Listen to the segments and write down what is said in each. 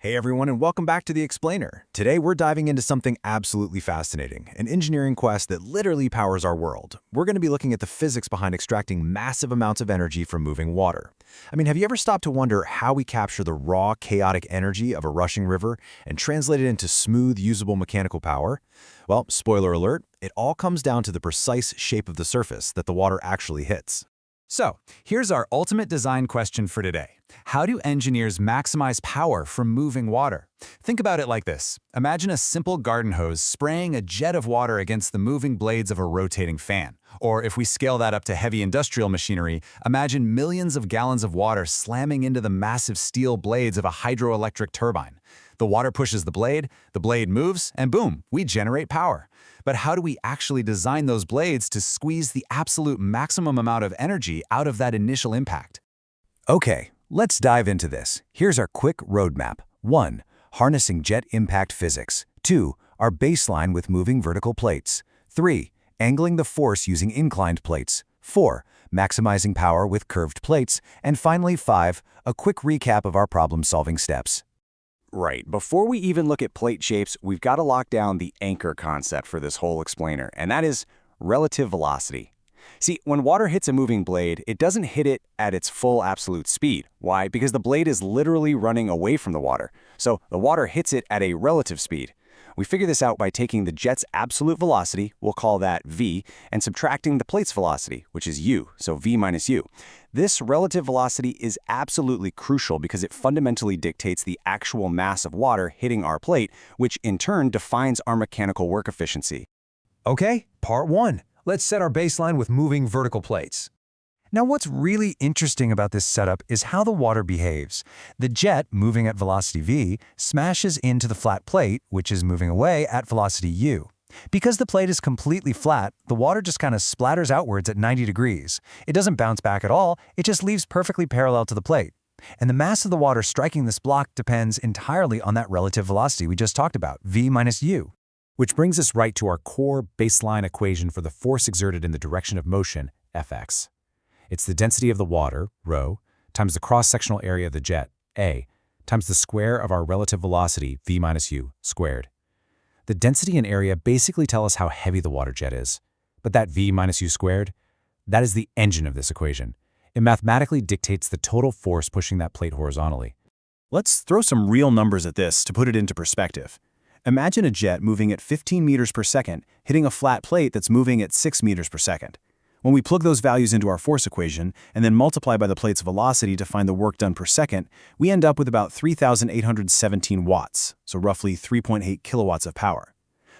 Hey everyone, and welcome back to The Explainer. Today we're diving into something absolutely fascinating, an engineering quest that literally powers our world. We're going to be looking at the physics behind extracting massive amounts of energy from moving water. I mean, have you ever stopped to wonder how we capture the raw, chaotic energy of a rushing river and translate it into smooth, usable mechanical power? Well, spoiler alert, it all comes down to the precise shape of the surface that the water actually hits. So, here's our ultimate design question for today. How do engineers maximize power from moving water? Think about it like this. Imagine a simple garden hose spraying a jet of water against the moving blades of a rotating fan. Or if we scale that up to heavy industrial machinery, imagine millions of gallons of water slamming into the massive steel blades of a hydroelectric turbine. The water pushes the blade moves, and boom, we generate power. But how do we actually design those blades to squeeze the absolute maximum amount of energy out of that initial impact? Okay, let's dive into this. Here's our quick roadmap. 1. Harnessing jet impact physics. 2. Our baseline with moving vertical plates. 3. Angling the force using inclined plates. 4. Maximizing power with curved plates. And finally, 5. A quick recap of our problem-solving steps. Right, before we even look at plate shapes, we've got to lock down the anchor concept for this whole explainer, and that is relative velocity. See, when water hits a moving blade, it doesn't hit it at its full absolute speed. Why? Because the blade is literally running away from the water. So the water hits it at a relative speed. We figure this out by taking the jet's absolute velocity, we'll call that v, and subtracting the plate's velocity, which is u, so v minus u. This relative velocity is absolutely crucial because it fundamentally dictates the actual mass of water hitting our plate, which in turn defines our mechanical work efficiency. Okay, part 1. Let's set our baseline with moving vertical plates. Now, what's really interesting about this setup is how the water behaves. The jet, moving at velocity v, smashes into the flat plate, which is moving away at velocity u. Because the plate is completely flat, the water just kind of splatters outwards at 90 degrees. It doesn't bounce back at all, it just leaves perfectly parallel to the plate. And the mass of the water striking this block depends entirely on that relative velocity we just talked about, v minus u. Which brings us right to our core baseline equation for the force exerted in the direction of motion, Fx. It's the density of the water, rho, times the cross-sectional area of the jet, a, times the square of our relative velocity, v minus u, squared. The density and area basically tell us how heavy the water jet is. But that v minus u squared, that is the engine of this equation. It mathematically dictates the total force pushing that plate horizontally. Let's throw some real numbers at this to put it into perspective. Imagine a jet moving at 15 meters per second, hitting a flat plate that's moving at 6 meters per second. When we plug those values into our force equation and then multiply by the plate's velocity to find the work done per second, we end up with about 3,817 watts, so roughly 3.8 kilowatts of power.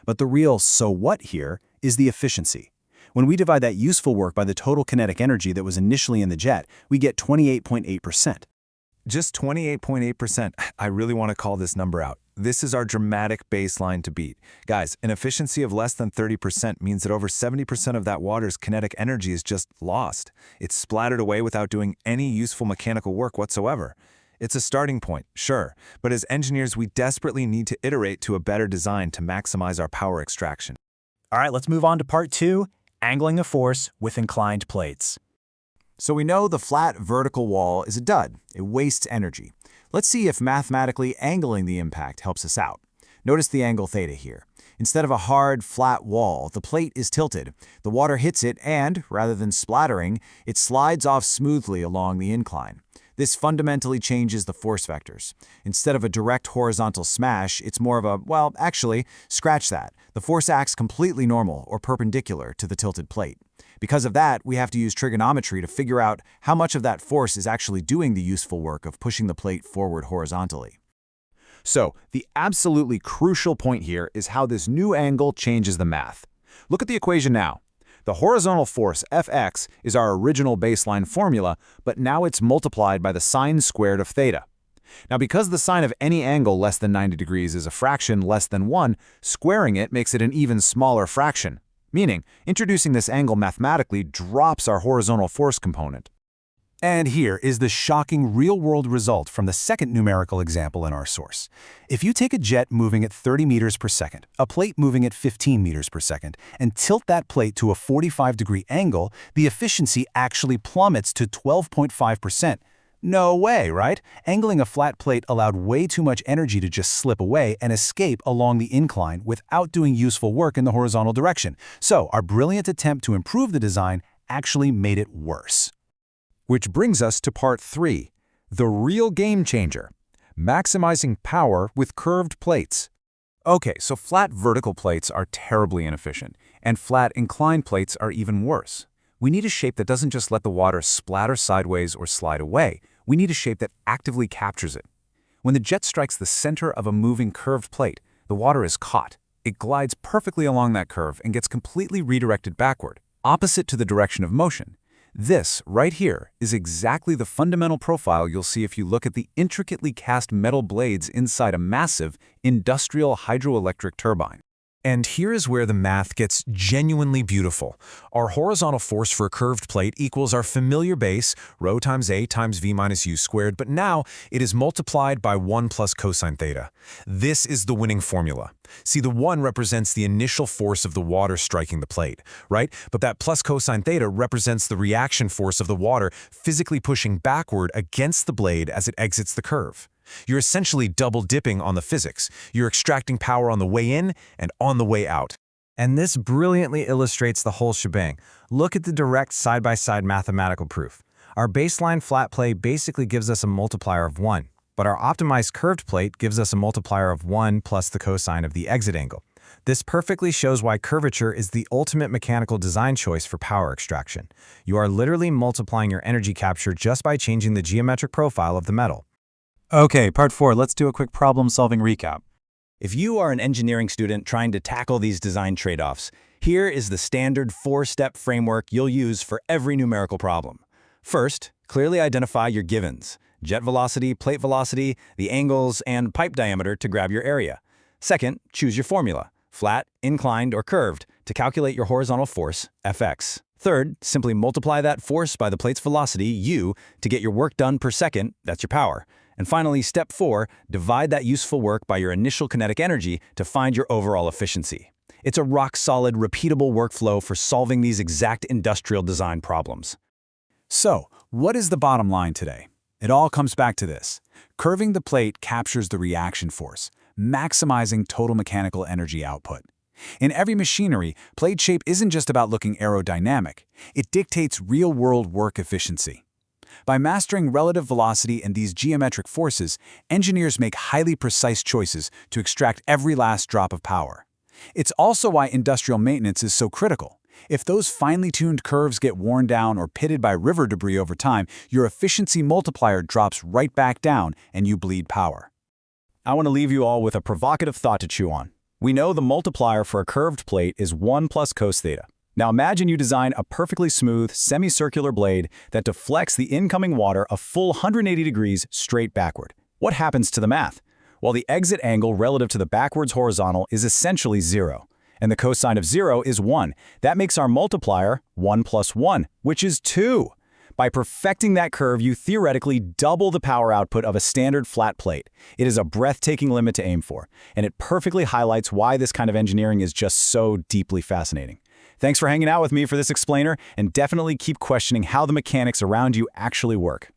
But the real so what here is the efficiency. When we divide that useful work by the total kinetic energy that was initially in the jet, we get 28.8%. Just 28.8%. I really want to call this number out. This is our dramatic baseline to beat. Guys, an efficiency of less than 30% means that over 70% of that water's kinetic energy is just lost. It's splattered away without doing any useful mechanical work whatsoever. It's a starting point, sure, but as engineers, we desperately need to iterate to a better design to maximize our power extraction. All right, let's move on to part 2, angling a force with inclined plates. So we know the flat vertical wall is a dud. It wastes energy. Let's see if mathematically angling the impact helps us out. Notice the angle theta here. Instead of a hard, flat wall, the plate is tilted. The water hits it and, rather than splattering, it slides off smoothly along the incline. This fundamentally changes the force vectors. Instead of a direct horizontal smash, it's more of a, well, actually, scratch that. The force acts completely normal or perpendicular to the tilted plate. Because of that, we have to use trigonometry to figure out how much of that force is actually doing the useful work of pushing the plate forward horizontally. So, the absolutely crucial point here is how this new angle changes the math. Look at the equation now. The horizontal force, Fx, is our original baseline formula, but now it's multiplied by the sine squared of theta. Now, because the sine of any angle less than 90 degrees is a fraction less than 1, squaring it makes it an even smaller fraction. Meaning, introducing this angle mathematically drops our horizontal force component. And here is the shocking real-world result from the second numerical example in our source. If you take a jet moving at 30 meters per second, a plate moving at 15 meters per second, and tilt that plate to a 45-degree angle, the efficiency actually plummets to 12.5%. No way, right? Angling a flat plate allowed way too much energy to just slip away and escape along the incline without doing useful work in the horizontal direction. So our brilliant attempt to improve the design actually made it worse. Which brings us to part 3, the real game changer, maximizing power with curved plates. Okay, so flat vertical plates are terribly inefficient, and flat inclined plates are even worse. We need a shape that doesn't just let the water splatter sideways or slide away. We need a shape that actively captures it. When the jet strikes the center of a moving curved plate, the water is caught. It glides perfectly along that curve and gets completely redirected backward, opposite to the direction of motion. This, right here, is exactly the fundamental profile you'll see if you look at the intricately cast metal blades inside a massive, industrial hydroelectric turbine. And here is where the math gets genuinely beautiful. Our horizontal force for a curved plate equals our familiar base, rho times A times V minus U squared, but now it is multiplied by 1 plus cosine theta. This is the winning formula. See, the 1 represents the initial force of the water striking the plate, right? But that plus cosine theta represents the reaction force of the water physically pushing backward against the blade as it exits the curve. You're essentially double dipping on the physics. You're extracting power on the way in and on the way out. And this brilliantly illustrates the whole shebang. Look at the direct side-by-side mathematical proof. Our baseline flat plate basically gives us a multiplier of 1, but our optimized curved plate gives us a multiplier of 1 plus the cosine of the exit angle. This perfectly shows why curvature is the ultimate mechanical design choice for power extraction. You are literally multiplying your energy capture just by changing the geometric profile of the metal. Okay, part 4, let's do a quick problem-solving recap. If you are an engineering student trying to tackle these design trade-offs, here is the standard 4-step framework you'll use for every numerical problem. First, clearly identify your givens: jet velocity, plate velocity, the angles, and pipe diameter to grab your area. Second, choose your formula: flat, inclined, or curved, to calculate your horizontal force, Fx. Third, simply multiply that force by the plate's velocity, u, to get your work done per second, that's your power. And finally, step 4, divide that useful work by your initial kinetic energy to find your overall efficiency. It's a rock-solid, repeatable workflow for solving these exact industrial design problems. So, what is the bottom line today? It all comes back to this. Curving the plate captures the reaction force, maximizing total mechanical energy output. In every machinery, plate shape isn't just about looking aerodynamic. It dictates real-world work efficiency. By mastering relative velocity and these geometric forces, engineers make highly precise choices to extract every last drop of power. It's also why industrial maintenance is so critical. If those finely tuned curves get worn down or pitted by river debris over time, your efficiency multiplier drops right back down and you bleed power. I want to leave you all with a provocative thought to chew on. We know the multiplier for a curved plate is 1 plus cos theta. Now imagine you design a perfectly smooth, semicircular blade that deflects the incoming water a full 180 degrees straight backward. What happens to the math? Well, the exit angle relative to the backwards horizontal is essentially 0, and the cosine of 0 is 1. That makes our multiplier 1 plus 1, which is 2. By perfecting that curve, you theoretically double the power output of a standard flat plate. It is a breathtaking limit to aim for, and it perfectly highlights why this kind of engineering is just so deeply fascinating. Thanks for hanging out with me for this explainer, and definitely keep questioning how the mechanics around you actually work.